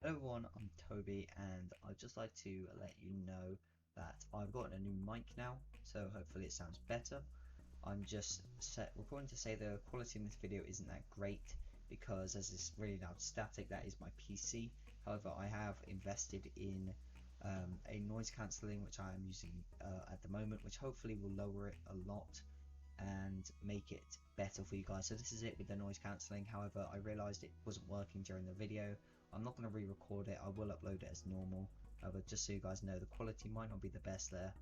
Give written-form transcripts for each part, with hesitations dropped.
Hello everyone, I'm Toby and I'd just like to let you know that I've gotten a new mic now, so hopefully it sounds better. I'm just recording to say the quality in this video isn't that great because as it's really loud static, that is my PC. However, I have invested in a noise cancelling which I am using at the moment, which hopefully will lower it a lot and make it better for you guys. So this is it with the noise cancelling. However, I realized it wasn't working during the video. I'm not going to re-record it. I will upload it as normal, but just so you guys know, the quality might not be the best there,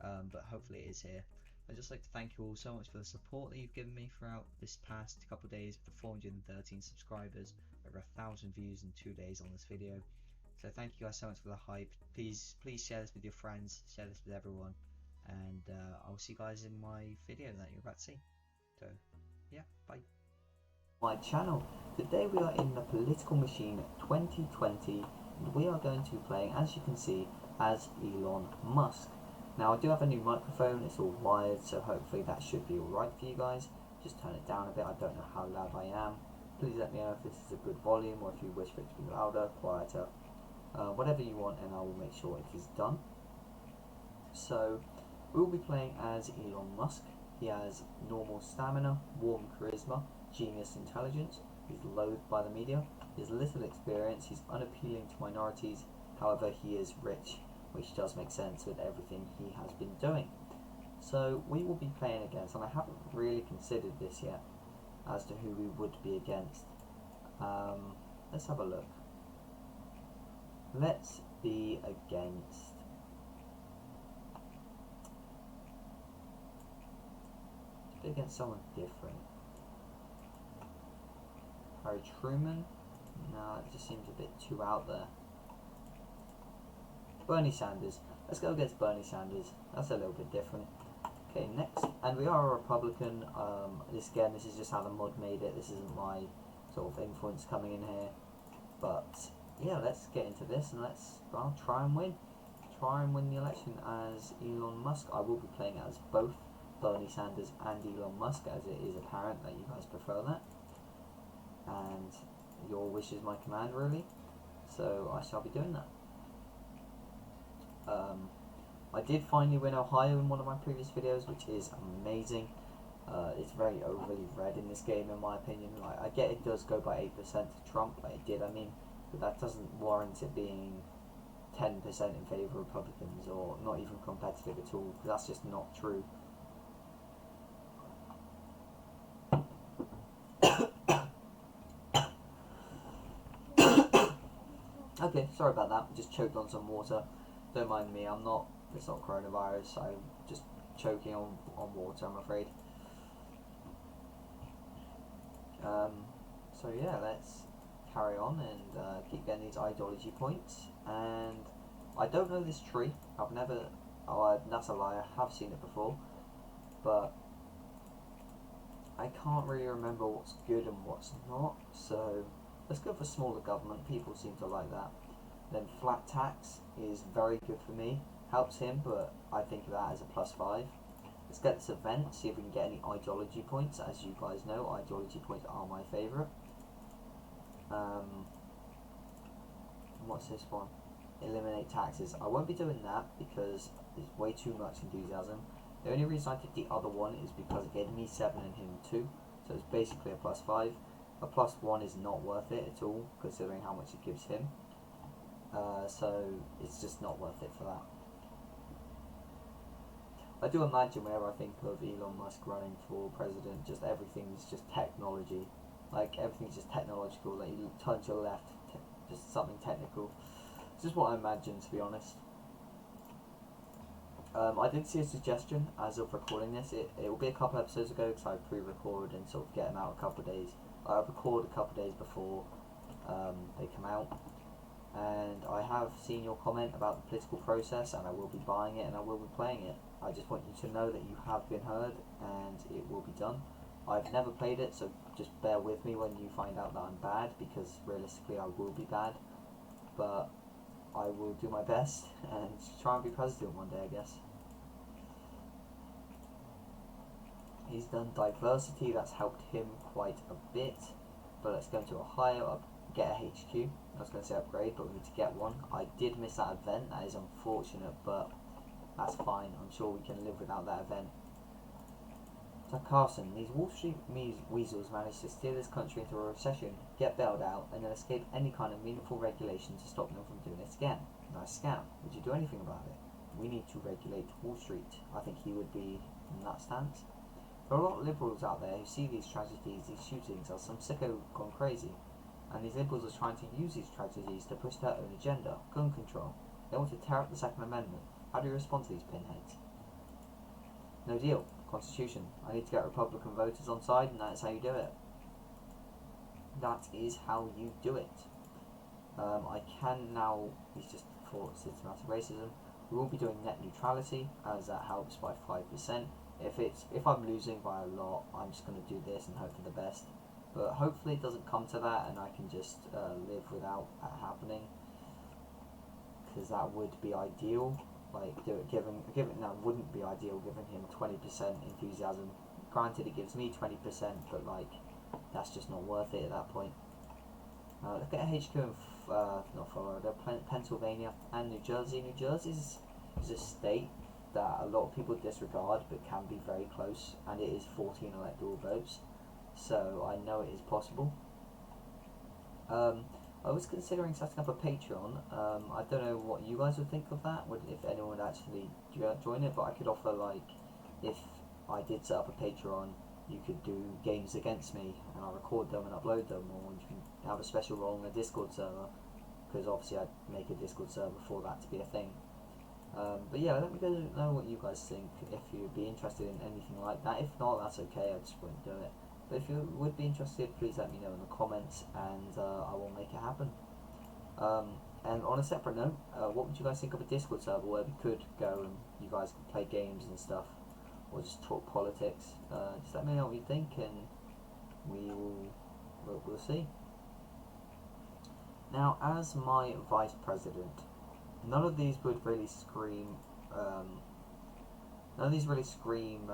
but hopefully it is here. I'd just like to thank you all so much for the support that you've given me throughout this past couple of days with the 413 subscribers, over 1,000 views in 2 days on this video. So thank you guys so much for the hype. Please share this with your friends, share this with everyone, and I'll see you guys in my video that you're about to see. So yeah, bye. My channel. Today we are in the Political Machine 2020 and we are going to be playing, as you can see, as Elon Musk. Now I do have a new microphone, it's all wired, so hopefully that should be alright for you guys. Just turn it down a bit, I don't know how loud I am. Please let me know if this is a good volume or if you wish for it to be louder, quieter, whatever you want, and I will make sure it is done. So we will be playing as Elon Musk. He has normal stamina, warm charisma, genius intelligence. He's loathed by the media. He has little experience. He's unappealing to minorities. However, he is rich, which does make sense with everything he has been doing. So we will be playing against, and I haven't really considered this yet as to who we would be against. Let's have a look. Let's be against someone different. Harry Truman? No, it just seems a bit too out there. Bernie Sanders. Let's go against Bernie Sanders. That's a little bit different. Okay, next. And we are a Republican. This is just how the mod made it. This isn't my sort of influence coming in here. But yeah, let's get into this and let's try and win. Try and win the election as Elon Musk. I will be playing as both Bernie Sanders and Elon Musk, as it is apparent that you guys prefer that. And your wish is my command, really. So I shall be doing that. I did finally win Ohio in one of my previous videos, which is amazing. It's very overly red in this game, in my opinion. Like, I get it does go by 8% to Trump, but it did, I mean, but that doesn't warrant it being 10% in favour of Republicans, or not even competitive at all, because that's just not true. Okay, sorry about that, just choked on some water. Don't mind me, it's not coronavirus, I'm just choking on water, I'm afraid. So yeah, let's carry on and keep getting these ideology points. And I don't know this tree, that's a lie, I have seen it before, but I can't really remember what's good and what's not, so let's go for smaller government. People seem to like that. Then flat tax is very good for me. Helps him, but I think of that as a +5. Let's get this event, see if we can get any ideology points. As you guys know, ideology points are my favourite. What's this one? Eliminate taxes. I won't be doing that because it's way too much enthusiasm. The only reason I did the other one is because it gave me 7 and him 2. So it's basically a +5. A +1 is not worth it at all, considering how much it gives him. So it's just not worth it for that. I do imagine whenever I think of Elon Musk running for president, just everything's just technology. Like, everything's just technological. Like, you turn to the left, just something technical. It's just what I imagine, to be honest. I did see a suggestion as of recording this. It will be a couple episodes ago because I pre-record and sort of get them out a couple of days. I record a couple of days before they come out. And I have seen your comment about the political process, and I will be buying it and I will be playing it. I just want you to know that you have been heard and it will be done. I've never played it, so just bear with me when you find out that I'm bad, because realistically I will be bad. But I will do my best and try and be president one day, I guess. He's done diversity, that's helped him quite a bit. But let's go to Ohio. get a HQ. I was going to say upgrade, but we need to get one. I did miss that event. That is unfortunate, but that's fine. I'm sure we can live without that event. So Carson, these Wall Street weasels managed to steer this country into a recession, get bailed out, and then escape any kind of meaningful regulation to stop them from doing it again. Nice scam. Would you do anything about it? We need to regulate Wall Street. I think he would be in that stance. There are a lot of liberals out there who see these tragedies, these shootings, as some sicko gone crazy. And these liberals are trying to use these tragedies to push their own agenda, gun control. They want to tear up the Second Amendment. How do you respond to these pinheads? No deal. Constitution. I need to get Republican voters on side, and that's how you do it. That is how you do it. I can now, it's just for systematic racism, we will be doing net neutrality, as that helps by 5%. If I'm losing by a lot, I'm just going to do this and hope for the best. But hopefully it doesn't come to that, and I can just live without that happening, because that would be ideal. Like, giving that wouldn't be ideal, giving him 20% enthusiasm. Granted, it gives me 20%, but like, that's just not worth it at that point. Look at HQ in not Florida, Pennsylvania, and New Jersey. New Jersey is a state that a lot of people disregard, but can be very close, and it is 14 electoral votes, so I know it is possible. I was considering setting up a Patreon. I don't know what you guys would think of that, if anyone would actually join it, but I could offer, like, if I did set up a Patreon, you could do games against me, and I'll record them and upload them, or you can have a special role in a Discord server, because obviously I'd make a Discord server for that to be a thing. But yeah, let me know what you guys think, if you'd be interested in anything like that. If not, that's okay, I just wouldn't do it. But if you would be interested, please let me know in the comments, and I will make it happen. And on a separate note, what would you guys think of a Discord server where we could go and you guys could play games and stuff, or just talk politics? Just let me know what you think, and we'll see. Now, as my vice president, none of these would really scream. None of these really scream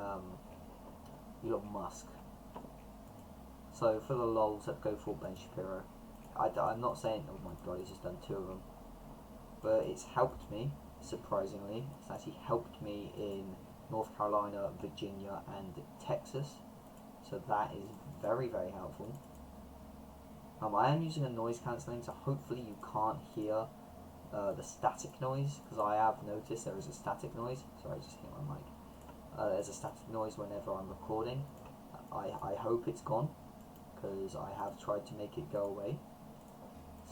Elon Musk. So for the lols, I'd go for Ben Shapiro. I'm not saying, oh my god, he's just done 2 of them, but it's helped me, surprisingly. It's actually helped me in North Carolina, Virginia, and Texas, so that is very, very helpful. I am using a noise cancelling, so hopefully you can't hear the static noise, because I have noticed there is a static noise. Sorry, I just hit my mic. There's a static noise whenever I'm recording. I hope it's gone, because I have tried to make it go away.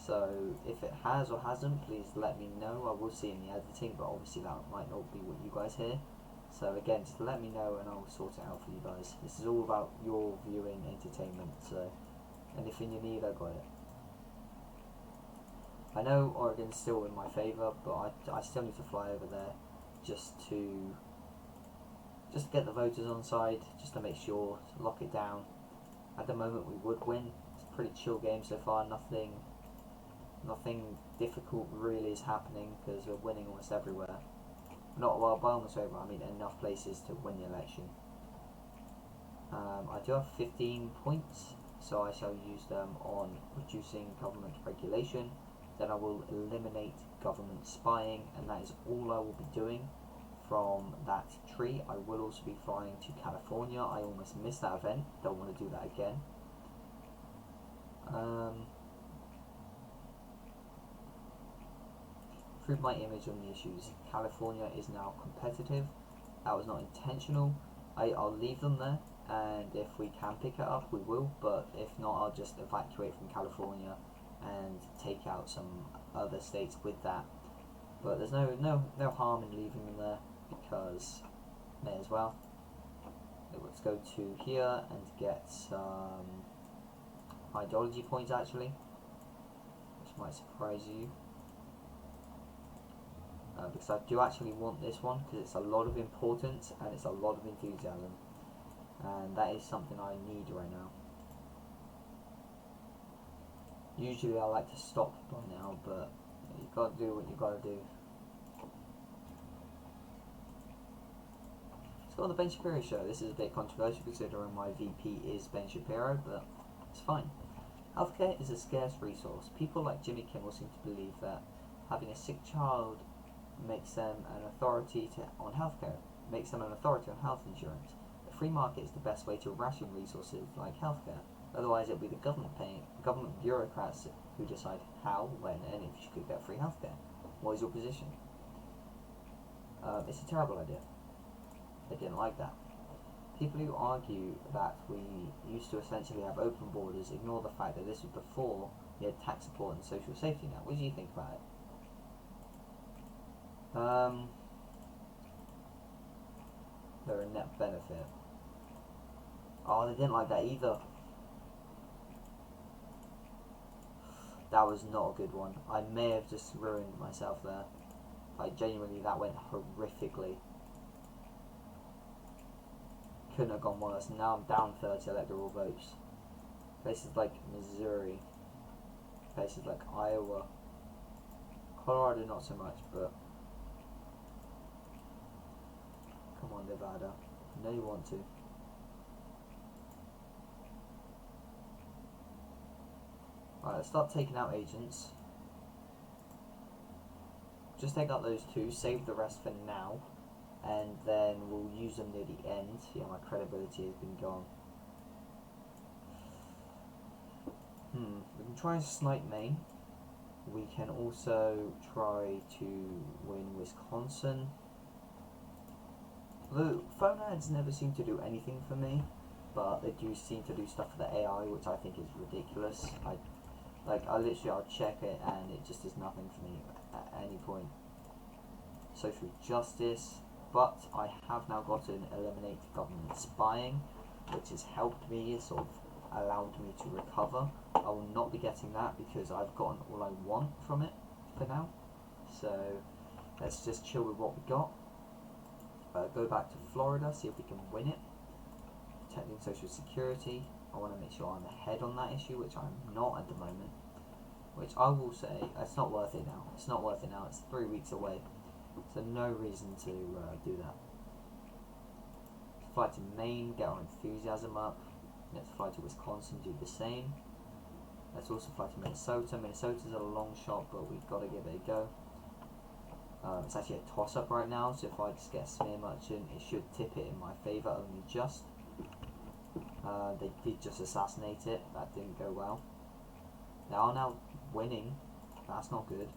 So if it has or hasn't, please let me know. I will see in the editing, but obviously that might not be what you guys hear. So again, just let me know and I'll sort it out for you guys. This is all about your viewing entertainment, so anything you need, I got it. I know Oregon's still in my favour, but I still need to fly over there just to get the voters on side, just to make sure, to lock it down. At the moment we would win. It's a pretty chill game so far, nothing difficult really is happening, because we're winning almost everywhere. Not well, by almost everywhere, I mean enough places to win the election. I do have 15 points, so I shall use them on reducing government regulation. Then I will eliminate government spying, and that is all I will be doing from that tree. I will also be flying to California. I almost missed that event, don't want to do that again. Improve my image on the issues. California is now competitive. That was not intentional. I'll leave them there, and if we can pick it up, we will, but if not, I'll just evacuate from California and take out some other states with that. But there's no harm in leaving them there, because may as well. Let's go to here and get some ideology points, actually, which might surprise you, because I do actually want this one, because it's a lot of importance and it's a lot of enthusiasm, and that is something I need right now. Usually I like to stop by now, but you gotta do what you gotta do. Let's go on the Ben Shapiro show. This is a bit controversial considering my VP is Ben Shapiro, but it's fine. Healthcare is a scarce resource. People like Jimmy Kimmel seem to believe that having a sick child makes them an authority on healthcare, makes them an authority on health insurance. The free market is the best way to ration resources like healthcare. Otherwise, it'll be the government bureaucrats who decide how, when, and if you could get free healthcare. What is your position? It's a terrible idea. They didn't like that. People who argue that we used to essentially have open borders ignore the fact that this was before we had tax support and social safety net. What do you think about it? They're a net benefit. Oh, they didn't like that either. That was not a good one. I may have just ruined myself there. Like, genuinely, that went horrifically. Couldn't have gone worse. Now I'm down 30 electoral votes. Places like Missouri, places like Iowa, Colorado not so much, but come on, Nevada. I know you want to. Alright, let's start taking out agents. Just take out those two, save the rest for now, and then we'll use them near the end. Yeah, my credibility has been gone. We can try and snipe Maine. We can also try to win Wisconsin. The phone ads never seem to do anything for me, but they do seem to do stuff for the AI, which I think is ridiculous. I'll check it and it just does nothing for me at any point. Social justice, but I have now gotten eliminate government spying, which has helped me, sort of allowed me to recover. I will not be getting that because I've gotten all I want from it for now. So let's just chill with what we got. Go back to Florida, see if we can win it. Protecting Social Security. I want to make sure I'm ahead on that issue, which I'm not at the moment. Which I will say, it's not worth it now. It's not worth it now. It's 3 weeks away. So no reason to do that. Let's fly to Maine, get our enthusiasm up. Let's fly to Wisconsin, do the same. Let's also fly to Minnesota. Minnesota's a long shot, but we've got to give it a go. It's actually a toss-up right now, so if I just get a smear merchant, it should tip it in my favour, only just. They did just assassinate it. That didn't go well. They are now winning. That's not good.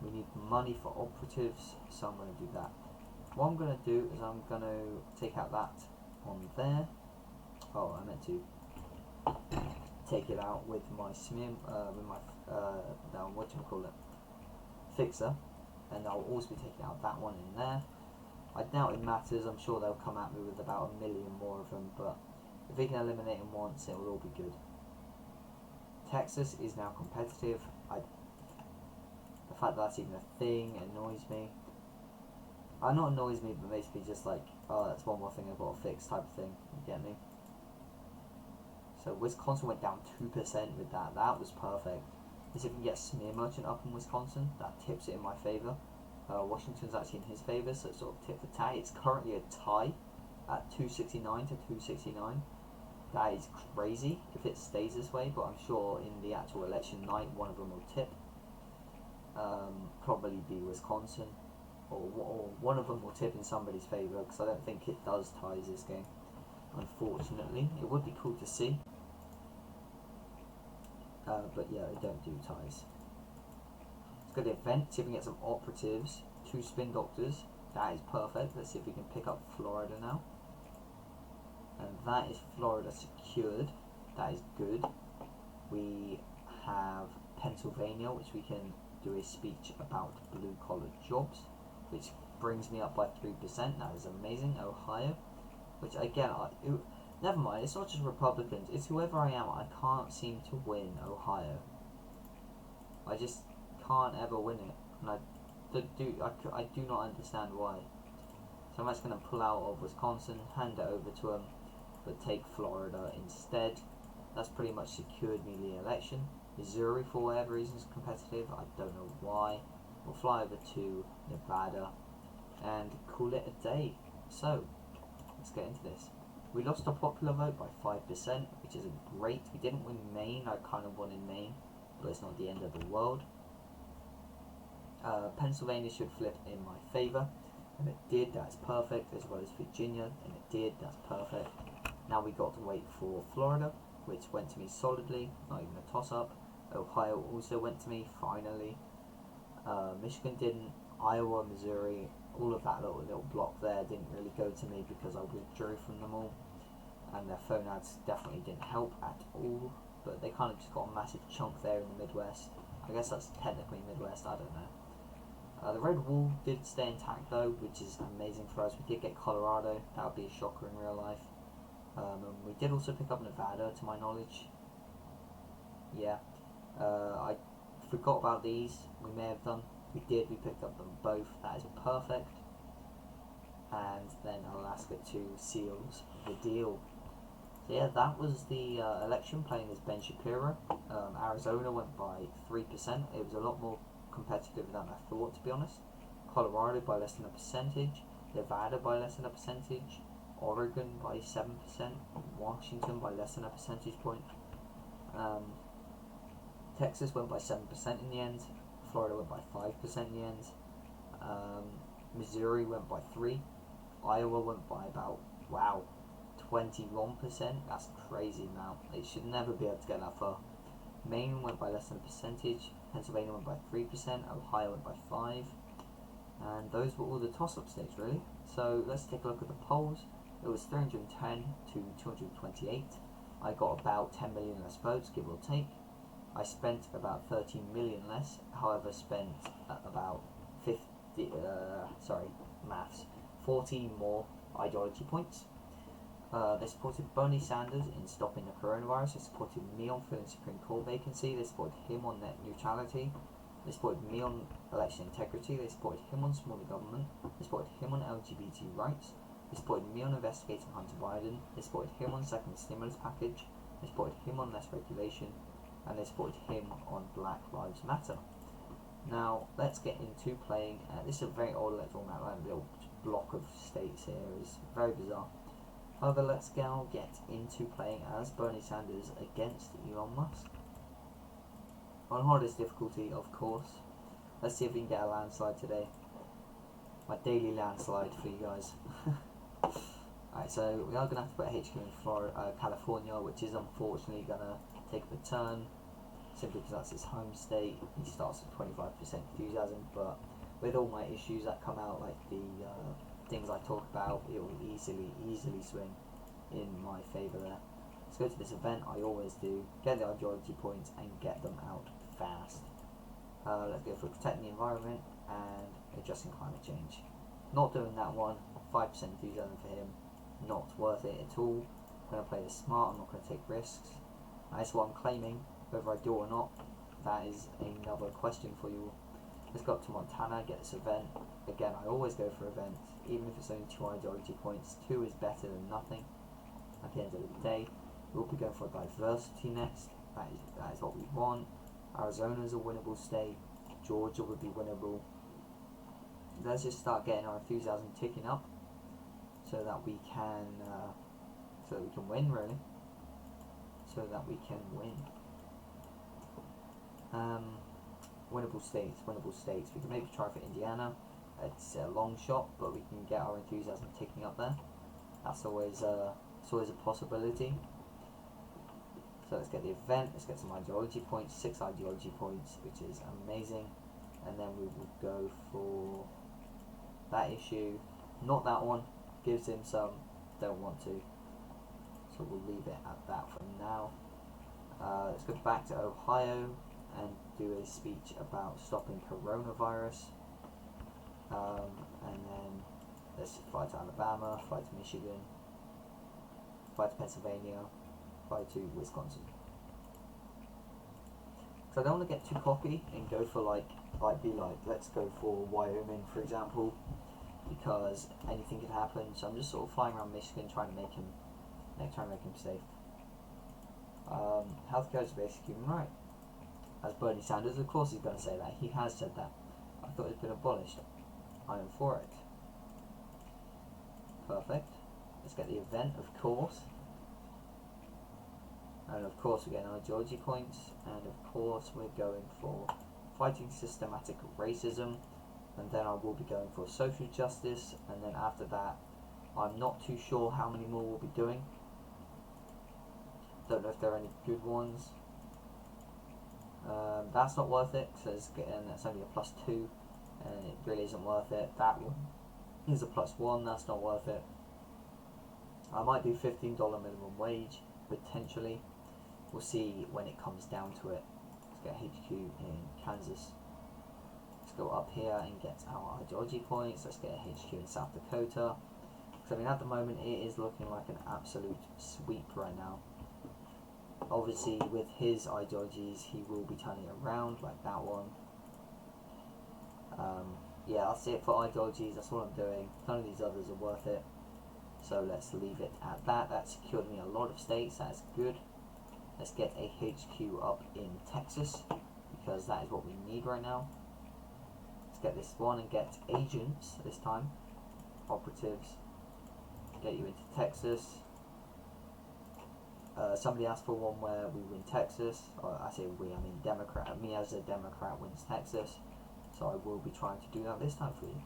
We need money for operatives, so I'm going to do that. What I'm going to do is I'm going to take out that on there. Oh, I meant to take it out with my fixer, and I'll also be taking out that one in there. I doubt it matters. I'm sure they'll come at me with about 1 million more of them, but if we can eliminate them once, it will all be good. Texas is now competitive. The fact that that's even a thing annoys me. Not annoys me, but basically just like, oh, that's one more thing I've got to fix type of thing. You get me? So Wisconsin went down 2% with that. That was perfect. Because if we can get Smear Merchant up in Wisconsin, that tips it in my favour. Washington's actually in his favour, so it sort of tipped the tie. It's currently a tie at 269 to 269. That is crazy if it stays this way, but I'm sure in the actual election night one of them will tip. Probably be Wisconsin, or one of them will tip in somebody's favour, because I don't think it does ties this game, unfortunately. It would be cool to see, but yeah, they don't do ties. Let's go to the event, see if we can get some operatives, 2 spin doctors. That is perfect. Let's see if we can pick up Florida now. And that is Florida secured. That is good. We have Pennsylvania, which we can do a speech about blue collar jobs, which brings me up by 3%. That is amazing. Ohio, which again, never mind. It's not just Republicans. It's whoever I am. I can't seem to win Ohio. I just can't ever win it, and I do not understand why. So I'm just going to pull out of Wisconsin, hand it over to them, but take Florida instead. That's pretty much secured me the election. Missouri, for whatever reason, is competitive. I don't know why. We'll fly over to Nevada and call it a day. So let's get into this. We lost a popular vote by 5%, which isn't great. We didn't win Maine. I kind of won in Maine, but it's not the end of the world. Pennsylvania should flip in my favour, and it did. That's perfect, as well as Virginia, and it did. That's perfect. Now we got to wait for Florida, which went to me solidly, not even a toss-up. Ohio also went to me, finally. Michigan didn't. Iowa, Missouri, all of that little block there didn't really go to me because I withdrew from them all, and their phone ads definitely didn't help at all. But they kind of just got a massive chunk there in the Midwest. I guess that's technically Midwest, I don't know. The red wall did stay intact though, which is amazing for us. We did get Colorado, that would be a shocker in real life. And we did also pick up Nevada, to my knowledge. Yeah, I forgot about these, we may have done. We did, we picked up them both, that is perfect. And then Alaska 2 seals the deal. So yeah, that was the election, playing as Ben Shapiro. Arizona went by 3%, it was a lot more competitive than I thought, to be honest. Colorado by less than a percentage, Nevada by less than a percentage, Oregon by 7%, Washington by less than a percentage point. Texas went by 7% in the end, Florida went by 5% in the end, Missouri went by 3%, Iowa went by about, wow, 21%, that's a crazy amount, it should never be able to get that far. Maine went by less than a percentage, Pennsylvania went by 3%, Ohio went by 5%, and those were all the toss-up states really. So let's take a look at the polls. It was 310 to 228. I got about 10 million less votes, give or take. I spent about 13 million less, however spent about 40 more ideology points. They supported Bernie Sanders in stopping the coronavirus. They supported me on filling Supreme Court vacancy. They supported him on net neutrality. They supported me on election integrity. They supported him on smaller government. They supported him on LGBT rights. They supported me on investigating Hunter Biden. They supported him on second stimulus package. They supported him on less regulation. And they supported him on Black Lives Matter. Now, let's get into playing. This is a very old electoral map, like a little block of states here. It's very bizarre. However, let's now get into playing as Bernie Sanders against Elon Musk. On hardest difficulty, of course. Let's see if we can get a landslide today. My daily landslide for you guys. Alright, so we are going to have to put HQ in Florida, California, which is unfortunately going to take a turn, simply because that's his home state. He starts at 25% enthusiasm, but with all my issues that come out, like the things I talk about, it will easily swing in my favour there. Let's go to this event, I always do, get the ideology points and get them out fast. Let's go for protecting the environment and addressing climate change. Not doing that one, 5% enthusiasm for him, not worth it at all. I'm going to play this smart, I'm not going to take risks. That's what I'm claiming, whether I do or not, that is another question for you. Let's go up to Montana, get this event. Again, I always go for events, even if it's only 2 ideology points. 2 is better than nothing at the end of the day. We'll be going for diversity next. That is what we want. Arizona is a winnable state. Georgia would be winnable. Let's just start getting our enthusiasm ticking up, so that we can win, really. So that we can win. Winnable states. We can maybe try for Indiana. It's a long shot, but we can get our enthusiasm ticking up there. That's always a possibility. So let's get the event. Let's get some ideology points. 6 ideology points, which is amazing. And then we will go for that issue. Not that one. Gives him some. Don't want to. So we'll leave it at that for now. Let's go back to Ohio and do a speech about stopping coronavirus. And then let's fly to Alabama, fly to Michigan, fly to Pennsylvania, fly to Wisconsin. So I don't want to get too cocky and go for let's go for Wyoming, for example, because anything could happen. So I'm just sort of flying around Michigan, trying to make him safe. Healthcare is a basic human right. As Bernie Sanders, of course he's going to say that. He has said that. I thought it's been abolished. I am for it. Perfect. Let's get the event, of course. And of course we're getting ideology points. And of course we're going for fighting systematic racism. And then I will be going for social justice. And then after that, I'm not too sure how many more we'll be doing. Don't know if there are any good ones. That's not worth it, because that's only a +2, and it really isn't worth it. That one is a +1, that's not worth it. I might do $15 minimum wage, potentially. We'll see when it comes down to it. Let's get HQ in Kansas. Let's go up here and get our ideology points. Let's get a HQ in South Dakota. Because I mean, at the moment it is looking like an absolute sweep right now. Obviously, with his ideologies, he will be turning it around, like that one. Yeah, that's it for ideologies. That's what I'm doing. None of these others are worth it. So let's leave it at that. That secured me a lot of states. That's good. Let's get a HQ up in Texas, because that is what we need right now. Let's get this one and get agents this time. Operatives. Get you into Texas. Somebody asked for one where we win Texas. Or I say we, I mean Democrat. Me as a Democrat wins Texas. So I will be trying to do that this time for you.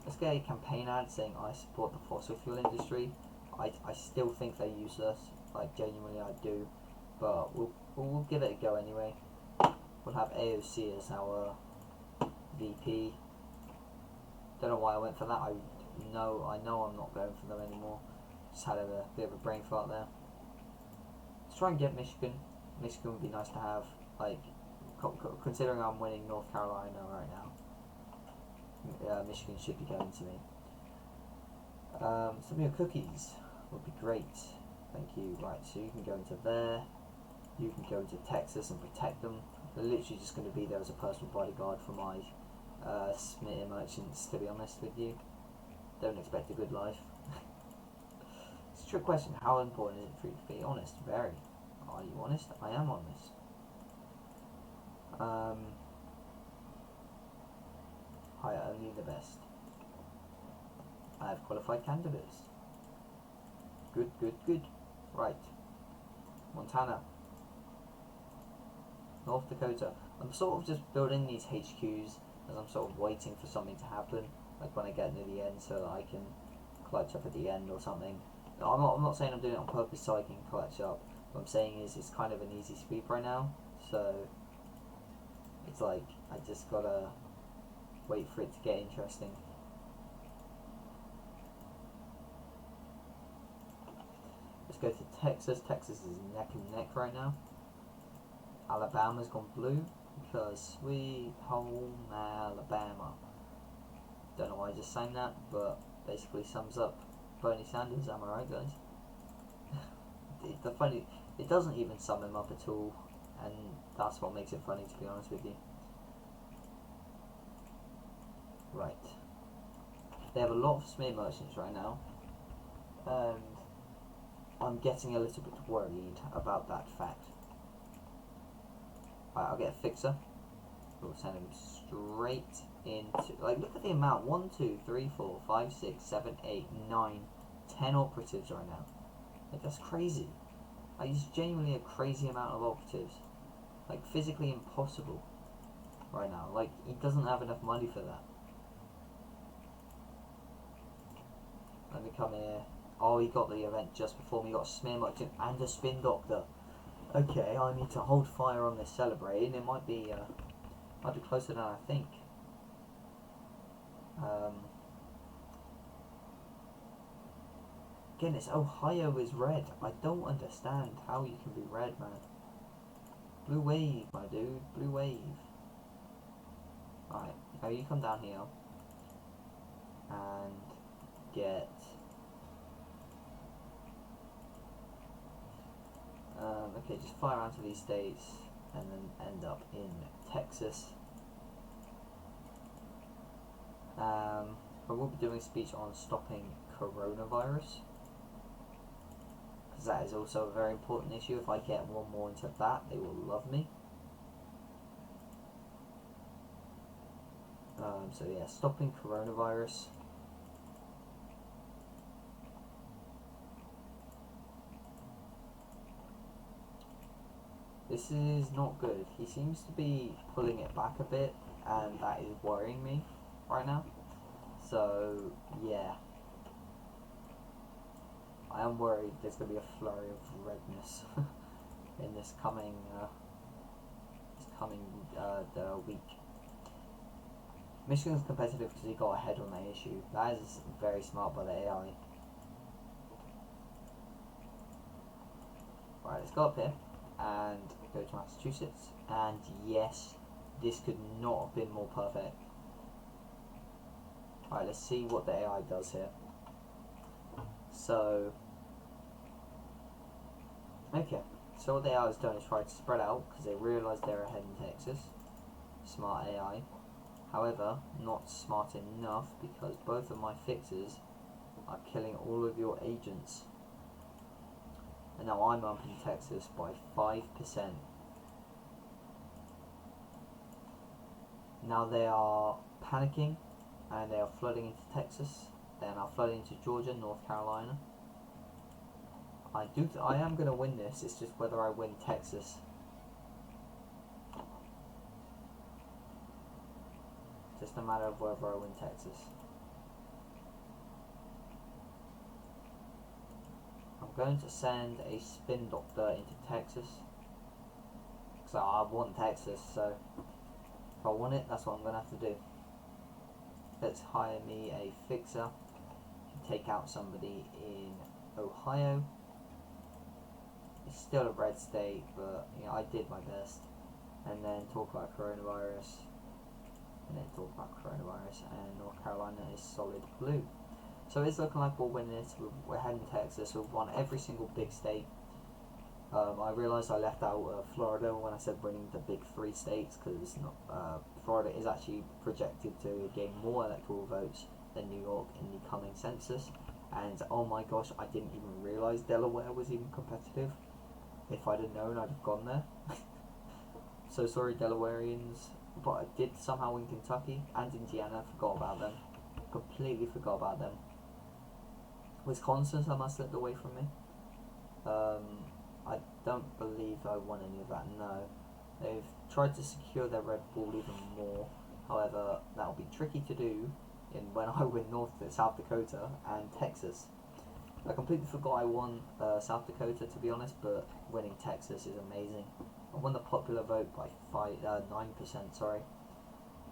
Let's get a campaign ad saying I support the fossil fuel industry. I still think they're useless. Like, genuinely I do. But we'll give it a go anyway. We'll have AOC as our VP. Don't know why I went for that. I know I'm not going for them anymore. Just had a bit of a brain fart there. Let's try and get Michigan. Michigan would be nice to have. Like, considering I'm winning North Carolina right now, Michigan should be going to me. Some of your cookies would be great. Thank you. Right, so you can go into there. You can go into Texas and protect them. They're literally just going to be there as a personal bodyguard for my smear merchants, to be honest with you. Don't expect a good life. It's a trick question. How important is it for you to be honest? Very. Are you honest? I am honest. Hire only the best. I have qualified candidates. Good, good, good. Right. Montana. North Dakota. I'm sort of just building these HQs as I'm sort of waiting for something to happen. Like when I get near the end, so that I can clutch up at the end or something. No, I'm not saying I'm doing it on purpose so I can clutch up. What I'm saying is it's kind of an easy sweep right now. So it's like I just gotta wait for it to get interesting. Let's go to Texas. Texas is neck and neck right now. Alabama's gone blue because sweet home Alabama. Don't know why I just sang that, but basically sums up Bernie Sanders. Am I right, guys? It doesn't even sum him up at all, and that's what makes it funny, to be honest with you. Right. They have a lot of smear merchants right now, and I'm getting a little bit worried about that fact. Right, I'll get a fixer. We'll send him straight into, like, look at the amount. 1, 2, 3, 4, 5, 6, 7, 8, 9, 10 operatives right now. Like, that's crazy. Like, it's genuinely a crazy amount of operatives. Like, physically impossible right now. Like, he doesn't have enough money for that. Let me come here. Oh, he got the event just before me. He got a smear merchant and a spin doctor. Okay, I need to hold fire on this celebrating. It might be closer than I think. Again, it's Ohio is red. I don't understand how you can be red, man. Blue wave, my dude. Blue wave. Alright, now you come down here and get okay, just fire around to these states and then end up in Texas. I will be doing a speech on stopping coronavirus, because that is also a very important issue. If I get one more into that, they will love me. So yeah, stopping coronavirus. This is not good. He seems to be pulling it back a bit, and that is worrying me right now. So yeah, I am worried there's going to be a flurry of redness in this coming the week. Michigan's competitive because he got ahead on that issue. That is very smart by the AI. Right, let's go up here and go to Massachusetts. And yes, this could not have been more perfect. Alright, let's see what the AI does here. So, okay. So what the AI has done is tried to spread out because they realise they're ahead in Texas. Smart AI. However, not smart enough because both of my fixes are killing all of your agents. And now I'm up in Texas by 5%. Now they are panicking and they are flooding into Texas. They are now flooding into Georgia, North Carolina. I am going to win this, it's just whether I win Texas. Just a matter of whether I win Texas. I'm going to send a spin doctor into Texas. So I want Texas, so if I want it, that's what I'm going to have to do. Let's hire me a fixer to take out somebody in Ohio. It's still a red state, but you know, I did my best. And then talk about coronavirus. And then talk about coronavirus. And North Carolina is solid blue. So it's looking like we'll win this. We're heading Texas. We've won every single big state. I realised I left out Florida when I said winning the big 3 states because Florida is actually projected to gain more electoral votes than New York in the coming census. And oh my gosh, I didn't even realise Delaware was even competitive. If I'd have known, I'd have gone there. So sorry, Delawareans, but I did somehow win Kentucky and Indiana. Forgot about them. Completely forgot about them. Wisconsin somehow slipped away from me. I don't believe I won any of that, no. They've tried to secure their Red Bull even more. However, that'll be tricky to do when I win South Dakota and Texas. I completely forgot I won South Dakota, to be honest, but winning Texas is amazing. I won the popular vote by 9%, sorry.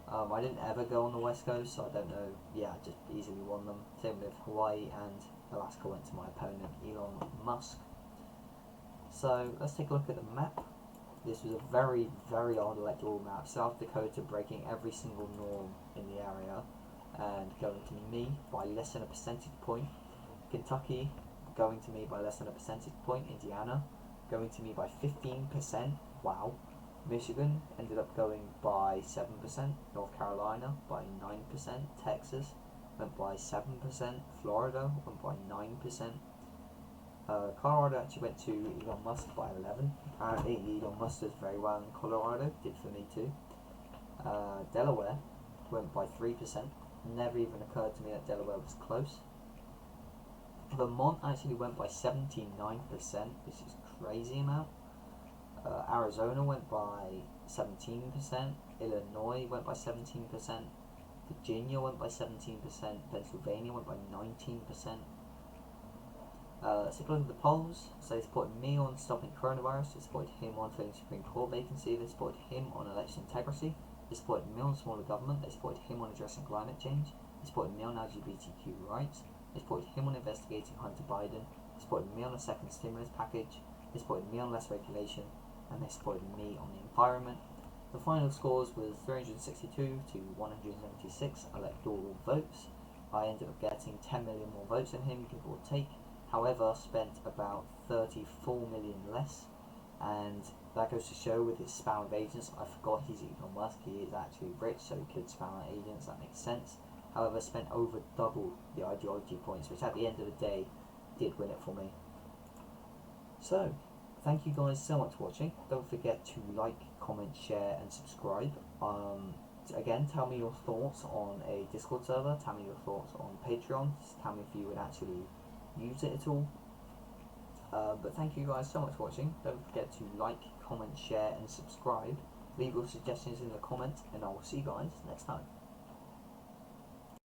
I didn't ever go on the West Coast, so I don't know. Yeah, I just easily won them. Same with Hawaii, and Alaska went to my opponent, Elon Musk. So let's take a look at the map. This was a very, very odd electoral map. South Dakota breaking every single norm in the area and going to me by less than a percentage point. Kentucky going to me by less than a percentage point. Indiana going to me by 15%. Wow. Michigan ended up going by 7%. North Carolina by 9%. Texas went by 7%. Florida went by 9%. Colorado actually went to Elon Musk by 11. Apparently Elon Musk does very well in Colorado. Did for me too. Delaware went by 3%. Never even occurred to me that Delaware was close. Vermont actually went by 79%, which is crazy amount. Arizona went by 17%. Illinois went by 17%. Virginia went by 17%. Pennsylvania went by 19%. Let's take a look at the polls. So they supported me on stopping coronavirus. They supported him on filling Supreme Court vacancy. They supported him on election integrity. They supported me on smaller government. They supported him on addressing climate change. They supported me on LGBTQ rights. They supported him on investigating Hunter Biden. They supported me on a second stimulus package. They supported me on less regulation. And they supported me on the environment. The final scores was 362 to 176 electoral votes. I ended up getting 10 million more votes than him, give or take. However, spent about 34 million less, and that goes to show with his spam of agents. I forgot he's Elon Musk. He is actually rich, so he could spam out agents. That makes sense. However, spent over double the ideology points, which at the end of the day did win it for me. So, thank you guys so much for watching. Don't forget to like, comment, share, and subscribe. again, tell me your thoughts on a Discord server, tell me your thoughts on Patreon, tell me if you would actually use it at all. But thank you guys so much for watching. Don't forget to like, comment, share and subscribe. Leave your suggestions in the comments and I will see you guys next time.